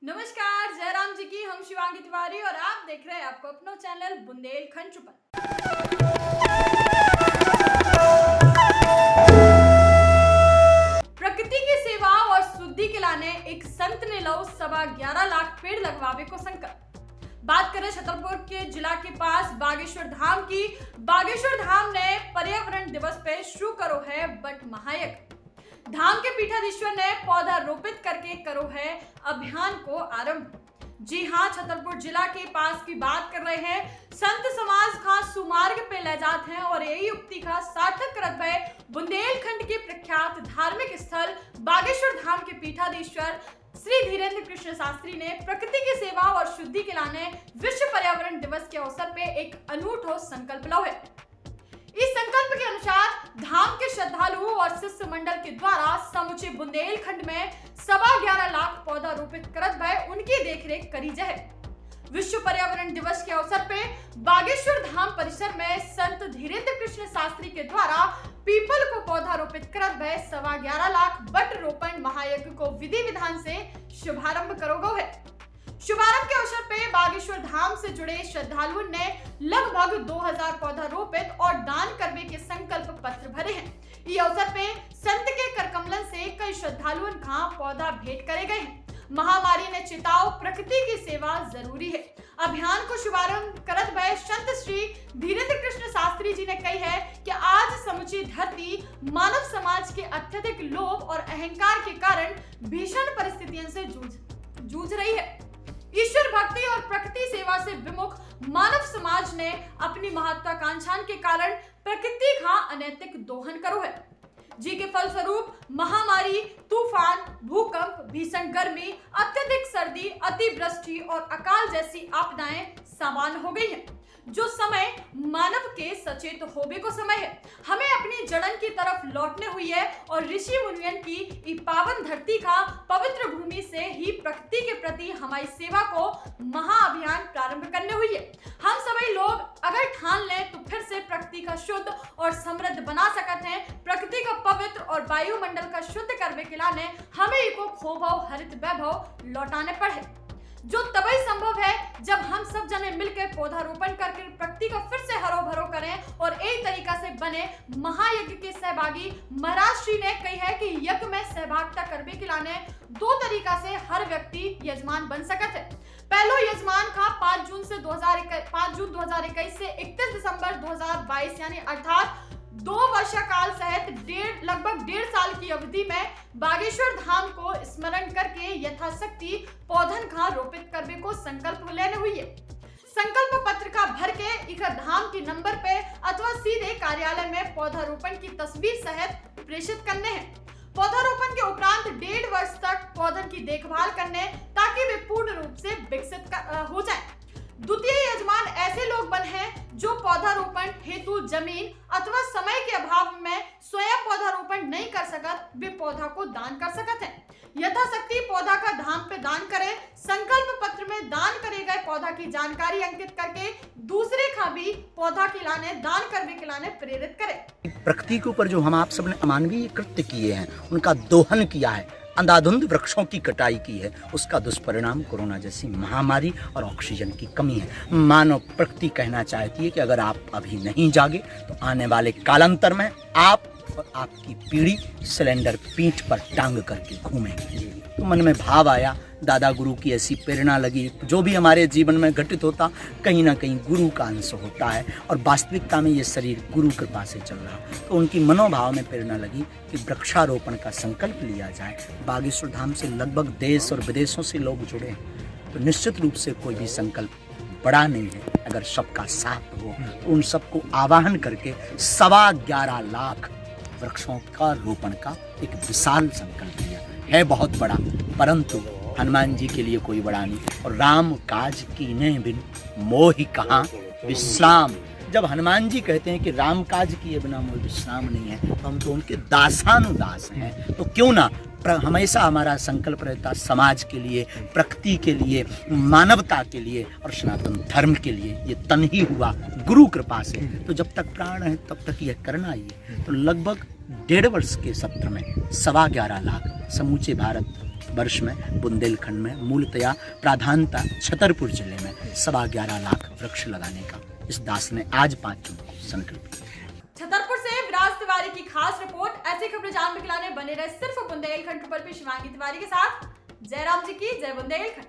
नमस्कार, जयराम जी की हम शिवांगी तिवारी और आप देख रहे हैं आपको अपना चैनल बुंदेलखंड चुपन। प्रकृति की सेवा और शुद्धि के लाने एक संत ने लो 11.25 लाख पेड़ लगवावे को संकल्प। बात करें छतरपुर के जिला के पास बागेश्वर धाम की। बागेश्वर धाम ने पर्यावरण दिवस पे शुरू करो है बट महायज्ञ। धाम के पीठाधीश्वर ने पौधा रोपित करके करो है अभियान को आरंभ। जी हाँ, छतरपुर जिला के पास की बात कर रहे हैं। संत समाज का सुमार्ग पे ले जाते हैं और यही युक्ति का सार्थक करत है बुंदेलखंड के प्रख्यात धार्मिक स्थल बागेश्वर धाम के पीठाधीश्वर श्री धीरेन्द्र कृष्ण शास्त्री ने प्रकृति की सेवा और शुद्धि के लाने विश्व पर्यावरण दिवस के अवसर पे एक अनूठा संकल्प लो है। इस संकल्प के अनुसार धाम के श्रद्धालुओं और शिष्य मंडल के द्वारा समुचे बुंदेलखंड में 11.25 लाख पौधा रोपित करत भय उनकी देखरेख करी जाए। विश्व पर्यावरण दिवस के अवसर पे बागेश्वर धाम परिसर में संत धीरेन्द्र कृष्ण शास्त्री के द्वारा पीपल को पौधा रोपित करत भय 11.25 लाख बट रोपण महायज्ञ को विधि विधान से शुभारंभ करोगो है। शुभारंभ के अवसर पे बागेश्वर धाम से जुड़े श्रद्धालुओं ने लगभग 2000 पौधा रोपित और दान करने के संकल्प पत्र भरे हैं। इस अवसर पे संत के करकमलन से कई श्रद्धालुओं का पौधा भेंट करे गए हैं। महामारी ने चिताओ प्रकृति की सेवा जरूरी है। अभियान को शुभारंभ करत भय संत श्री धीरेन्द्र कृष्ण शास्त्री जी ने कही है कि आज समुची धरती मानव समाज के अत्यधिक लोभ और अहंकार के कारण भीषण परिस्थितियों से जूझ रही है। ईश्वर भक्ति और प्रकृति सेवा से विमुख मानव समाज ने अपनी महत्वाकांक्षा के कारण प्रकृति का अनैतिक दोहन करो है। जी के फलस्वरूप महामारी, तूफान, भूकंप, भीषण गर्मी, अत्यधिक सर्दी, अतिवृष्टि और अकाल जैसी आपदाएं सामान्य हो गई हैं। जो समय मानव के सचेत होने को समय है। हमें अपनी जड़न की तरफ लौटने हुई है और ऋषि मुनियन की पावन धरती का पवित्र भूमि से ही प्रकृति के प्रति हमारी सेवा को महाअभियान प्रारंभ करने हुई है। हम सभी लोग अगर ठान लें तो फिर से प्रकृति का शुद्ध और समृद्ध बना सकते हैं। प्रकृति का पवित्र और वायुमंडल का शुद्ध करने के लाने हमें इको खोभाव हरित वैभव लौटाने पड़े, जो तभी संभव है जब हम सब जने मिलकर पौधारोपण करके प्रकृति को फिर से हरो भरो करें और एक तरीका से बने। महायज्ञ के सहभागी महाराज श्री ने कही है कि यज्ञ में सहभागिता करने के लाने 2 तरीका से हर व्यक्ति यजमान बन सकते है। पहलो यजमान का 5 जून 2021 से 31 दिसंबर 2022 यानी अर्थात 2 वर्षकाल सहित लगभग 1.5 साल की अवधि में बागेश्वर धाम को स्मरण करके यथाशक्ति पौधन का रोपित करने को संकल्प लेने हुई है। संकल्प पत्र का भर के इक धाम के नंबर पे अथवा सीधे कार्यालय में पौधारोपण की तस्वीर सहित प्रेषित करने हैं। पौधारोपण के उपरांत 1.5 वर्ष तक पौधन की देखभाल करने ताकि वे पूर्ण रूप से विकसित हो जाए। द्वितीय यजमान ऐसे लोग बने हैं जो पौधारोपण हेतु जमीन अथवा समय के अभाव में स्वयं पौधारोपण नहीं कर सकत, वे पौधा को दान कर सकते हैं। यथाशक्ति पौधा का धाम पे दान करें। संकल्प पत्र में दान करे गए पौधा की जानकारी अंकित करके दूसरे का भी पौधा खिलाने दान करने के लाने प्रेरित करें। प्रकृति के ऊपर जो हम आप सबने अमानवीय कृत्य किए हैं, उनका दोहन किया है, अंधाधुंध वृक्षों की कटाई की है, उसका दुष्परिणाम कोरोना जैसी महामारी और ऑक्सीजन की कमी है। मानव प्रकृति कहना चाहती है कि अगर आप अभी नहीं जागे तो आने वाले कालांतर में आप और आपकी पीढ़ी सिलेंडर पीठ पर टांग करके घूमेंगे। तो मन में भाव आया, दादा गुरु की ऐसी प्रेरणा लगी। जो भी हमारे जीवन में घटित होता कहीं ना कहीं गुरु का अंश होता है और वास्तविकता में ये शरीर गुरु कृपा से चल रहा। तो उनकी मनोभाव में प्रेरणा लगी कि वृक्षारोपण का संकल्प लिया जाए। बागेश्वर धाम से लगभग देश और विदेशों से लोग जुड़े हैं, तो निश्चित रूप से कोई भी संकल्प बड़ा नहीं है अगर सबका साथ हो। तो उन सबको आवाहन करके 11.25 लाख वृक्षों का रोपण का एक विशाल संकल्प लिया है। बहुत बड़ा, परंतु हनुमान जी के लिए कोई बड़ा नहीं। और राम काज कीने बिन मोहि कहाँ विश्राम। जब हनुमान जी कहते हैं कि राम काज किए बिना मोहि विश्राम नहीं है, तो हम तो उनके दासानुदास हैं। तो क्यों ना हमेशा हमारा संकल्प रहता समाज के लिए, प्रकृति के लिए, मानवता के लिए और सनातन धर्म के लिए। ये तन ही हुआ गुरु कृपा से। तो जब तक प्राण है तब तक यह करना ही है। तो लगभग 1.5 वर्ष के सत्र में 11.25 लाख समूचे भारत वर्ष में बुंदेलखंड में मूलतया प्राधानता छतरपुर जिले में 11.25 लाख वृक्ष लगाने का इस दास ने आज 5 जून को संकल्प लिया। छतरपुर से विराज तिवारी की खास रिपोर्ट। ऐसी खबरें जानने के लिए बने रहे सिर्फ बुंदेलखंड पर शिवांगी तिवारी के साथ। जय राम जी की जय बुंदेलखंड।